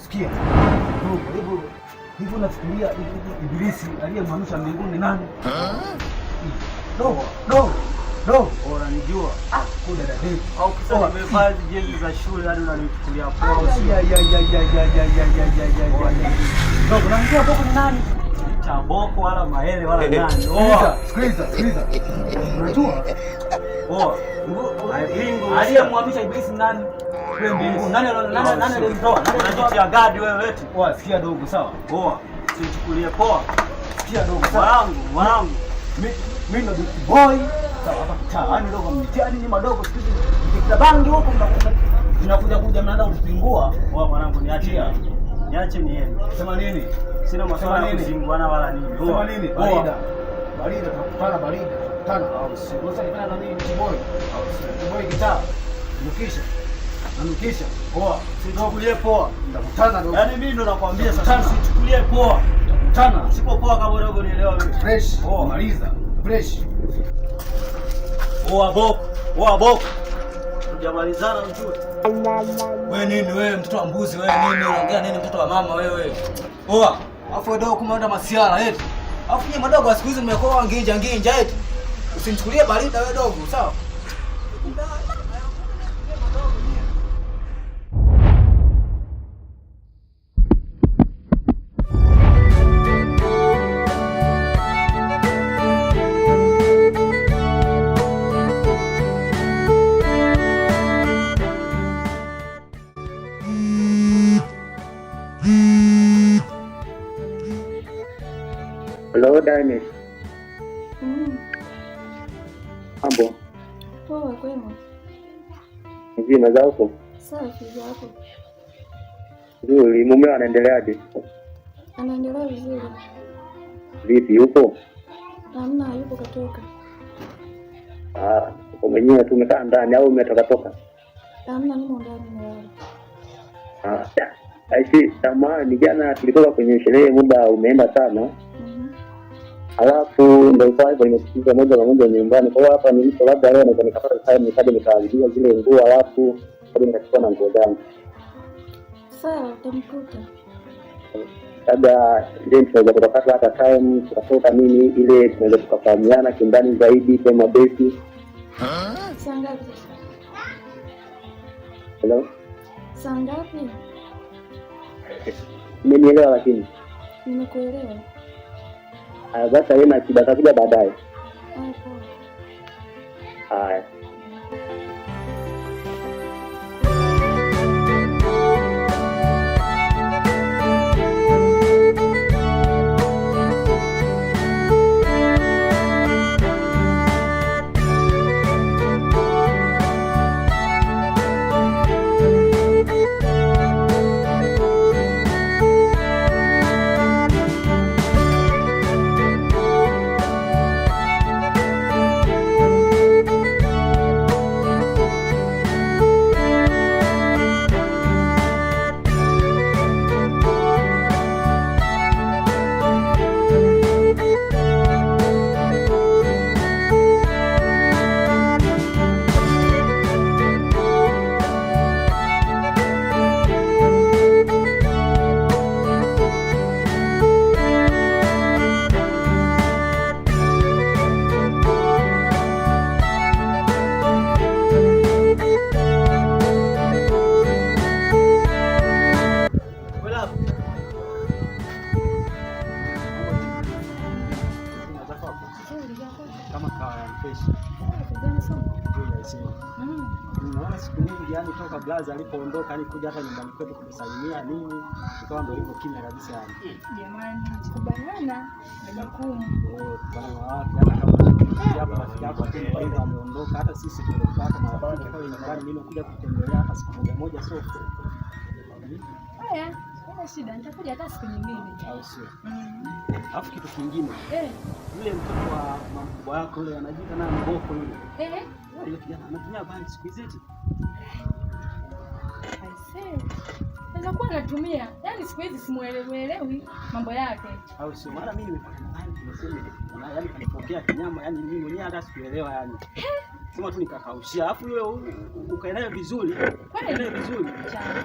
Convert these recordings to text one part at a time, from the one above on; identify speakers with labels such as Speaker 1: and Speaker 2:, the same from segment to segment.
Speaker 1: Sikia. Hivi unafikiria Ibilisi aliyemhamisha mbinguni ni nani? Dogo. Unanijua? Kuna dada. Au kisa nimevaa jezi za shule hadi unanichukulia poa. Dogo, unanijua Boko ni nani? Cha Boko wala Maele wala nani? Sikiliza. Unajua? Aliyemhamisha Ibilisi ni nani? Nani alimtoa? Nani anajitia gadi wewe eti? Sikia dogo, sawa? Sichukulie poa. Sikia dogo, sawa? Mwanangu. Mimi ndo big boy. Sawa, hapa mtaani dogo mtihani ni madogo siku hizi. Nikita bangi huko mnakuja mnaanza kupingua. Mwanangu niachia. Niache niende. Sema nini? Sina maswala ya kuzinguana wala nini. Sema nini? Barida tukutana barida. Tukutana au si. Unasema na mimi big boy. Au si. Big boy kitaa. Nukisha. Sichukulie poa. Tutakutana dogo. Yaani mimi ndo nakwambia sasa sichukulie poa. Tutakutana. Sipo poa kama dogo nielewa wewe. Fresh. Maliza. Fresh. Boko. Tujamalizana mjue. Wewe nini wewe mtoto wa mbuzi wewe nini unaongea nini mtoto wa mama wewe? Afu dogo kumeenda masiara eti. Afu nyinyi madogo siku hizi mmekuwa nginja eti. Usinichukulie barida wewe dogo, sawa?
Speaker 2: Hello, Dani. Mambo?
Speaker 3: Poa, kwema.
Speaker 2: Njema za huko?
Speaker 3: Safi za huko.
Speaker 2: Nzuri, mumeo anaendeleaje?
Speaker 3: Anaendelea vizuri.
Speaker 2: Vipi, yupo?
Speaker 3: Hamna, yupo katoka.
Speaker 2: Uko mwenyewe tu umekaa ndani au umetoka?
Speaker 3: Hamna, nimo ndani na wewe.
Speaker 2: Aisi, samahani, jana tulitoka kwenye sherehe muda umeenda sana. Alafu ndio kwa hivyo nimesikiza moja kwa moja nyumbani. Kwa hiyo hapa nilipo labda leo naweza nikapata time nikaje nikaangalia zile nguo alafu hadi nikachukua na nguo zangu.
Speaker 3: Sawa, utamkuta.
Speaker 2: Labda ndio tunaweza kupata hata time tukatoka nini ile tunaweza tukafahamiana kindani zaidi kwa mabesi.
Speaker 3: Saa ngapi?
Speaker 2: Hello?
Speaker 3: Saa ngapi?
Speaker 2: Umenielewa lakini?
Speaker 3: Nimekuelewa.
Speaker 2: Sasa yeye na kibata kuja baadaye. Haya.
Speaker 1: Naona siku nyingi yani toka blaza alipoondoka yani kuja hata nyumbani kwetu kusalimia nini ikawa ndio hivyo kimya kabisa yani.
Speaker 3: Jamani, kubanana na jukumu.
Speaker 1: Bana wapi hata kama hapa rafiki yako kwa hivyo ameondoka hata sisi tulipata marafiki kwa nyumbani mimi kuja kutembelea hata siku moja sio.
Speaker 3: Haya, kuna shida nitakuja hata siku nyingine.
Speaker 1: Au sio? Alafu kitu kingine. Yule mtoto wa mkubwa wako yule anajiita na Boko yule. Yule kijana anatumia bangi siku hizi eti.
Speaker 3: Naweza kuwa anatumia. Yaani siku hizi simuelewi mambo yake.
Speaker 1: Au sio? Mara mimi nimepata bangi tunasema yaani kanipokea kinyama yaani mimi mwenyewe hata sikuelewa yaani. Sema tu nikakaushia. Alafu yule ukae naye vizuri. Ukae naye vizuri.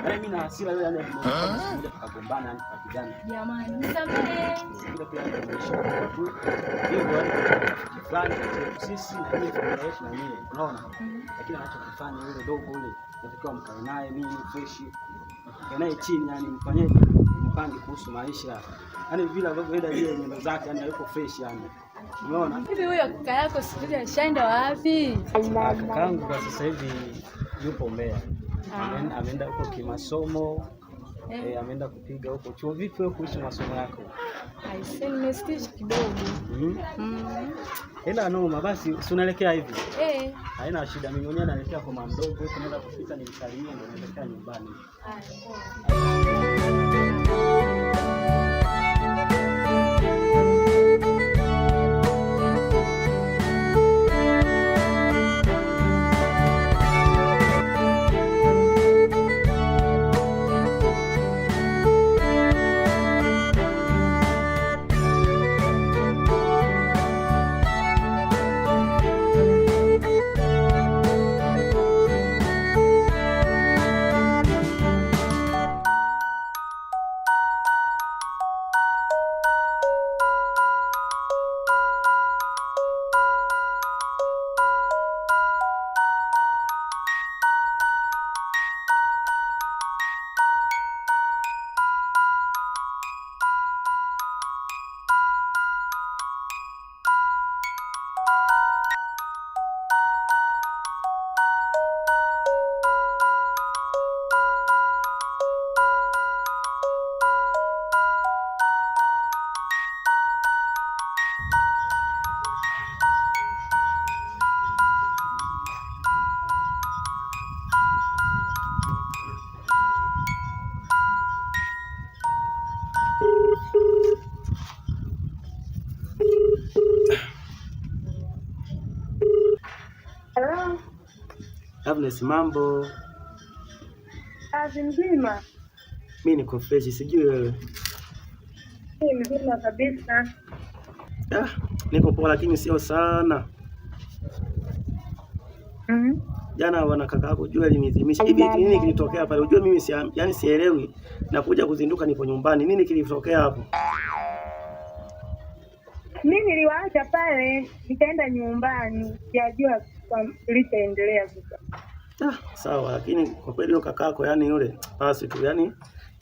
Speaker 1: Yaani mimi na hasira yule yani mmoja tukagombana yani tukapigana.
Speaker 3: Jamani, nisamehe.
Speaker 1: Ndio pia nimeshauri tu. Hivyo yani fulani sisi kwenye familia yetu na yeye. Unaona? Lakini anachokifanya yule dogo yule natakiwa mkae naye mimi fresh. Mkae naye chini yani mfanyie mpange kuhusu maisha. Yaani vile ambavyoenda ile nyendo zake yani hayuko fresh yani. Umeona?
Speaker 3: Hivi huyo kaka yako siku alishaenda wapi?
Speaker 1: Kakaangu kwa sasa hivi yupo Mbeya. Ameenda huko kimasomo. Ameenda kupiga huko chuo. Vipi wewe kuhusu masomo yako?
Speaker 3: Aisee, nimestage kidogo.
Speaker 1: Ila noma basi si unaelekea hivi?
Speaker 3: Haina
Speaker 1: shida, mimi mwenyewe naelekea kwa mama mdogo huko, naenda kufika nimsalimie ndio naelekea nyumbani. Agnes, mambo?
Speaker 4: Kazi mzima.
Speaker 1: Mimi niko fresh, sijui wewe.
Speaker 4: Mimi mzima kabisa.
Speaker 1: Niko poa lakini sio sana. Jana wana kaka yako jua alinizimisha. Hivi nini kilitokea pale? Unajua mimi yani sielewi. Nakuja kuzinduka nipo nyumbani. Nini kilitokea hapo?
Speaker 4: Mimi niliwaacha pale, nikaenda nyumbani. Sijajua kilichoendelea sasa.
Speaker 1: Sawa, lakini kwa kweli yule kakako yani yule basi tu yani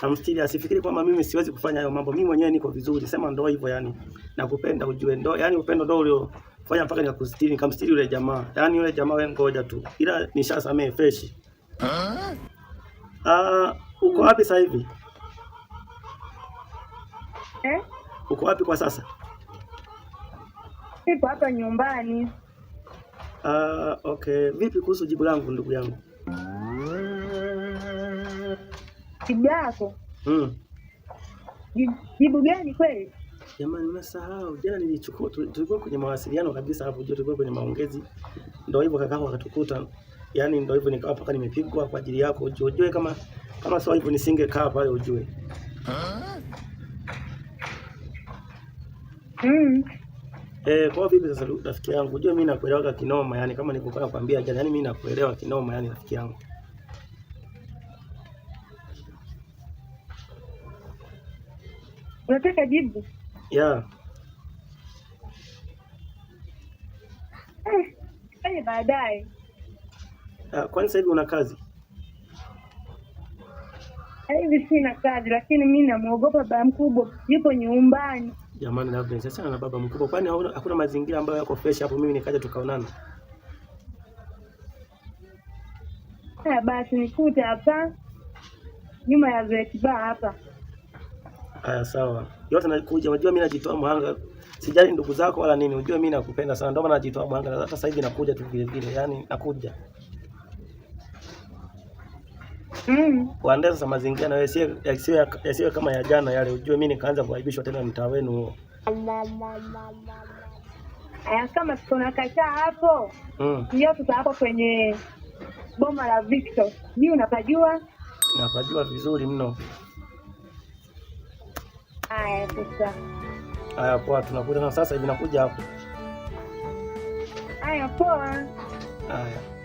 Speaker 1: namstiri asifikiri kwamba mimi siwezi kufanya hayo mambo. Mimi mwenyewe niko vizuri. Sema ndo hivyo yani. Nakupenda ujue ndo yani upendo ndo ule fanya mpaka nikakustiri, nikamstiri yule jamaa. Yani yule jamaa wewe ngoja tu. Ila nishasamee fresh. Uko wapi sasa hivi? Uko wapi kwa sasa?
Speaker 4: Nipo hapa nyumbani.
Speaker 1: Okay. Vipi kuhusu jibu langu ndugu yangu?
Speaker 4: Jibu lako? Jibu gani kweli?
Speaker 1: Jamani nimesahau. Jana nilichukua tulikuwa kwenye mawasiliano kabisa hapo juu, tulikuwa kwenye maongezi. Ndio hivyo kakako akatukuta. Yaani ndio hivyo nikawa mpaka nimepigwa kwa ajili yako. Ujue kama sio hivyo nisingekaa pale ujue. Kwa vipi sasa rafiki yangu? Unajua mimi nakuelewa kinoma yani kama nilikuwa nakwambia jana, yani mimi nakuelewa kinoma yani rafiki yangu.
Speaker 4: Unataka jibu? Fanya baadaye.
Speaker 1: Kwani sasa hivi una kazi?
Speaker 4: Hivi sina kazi lakini mimi namuogopa baba mkubwa yupo nyumbani.
Speaker 1: Jamani labda sasa na baba mkubwa, kwani hakuna mazingira ambayo yako fresh hapo mimi nikaja tukaonana?
Speaker 4: Basi nikute hapa nyuma ya Zetba hapa.
Speaker 1: Sawa. Yote nakuja, unajua mimi najitoa mhanga. Sijali ndugu zako wala nini. Unajua mimi nakupenda sana. Ndio maana najitoa mhanga. Hata sasa hivi nakuja tu vile vile. Yaani nakuja. Waandae sasa mazingira na yasiwe kama ya jana yale. Unajua mimi nikaanza kuaibishwa tena mtaa wenu huo.
Speaker 4: Kama tunakataa hapo. Ndio tuta hapo kwenye boma la Victor. Ni unapajua?
Speaker 1: Napajua vizuri mno.
Speaker 4: Sasa.
Speaker 1: Poa, tunakuja na sasa hivi nakuja hapo.
Speaker 4: Poa.
Speaker 5: Haya.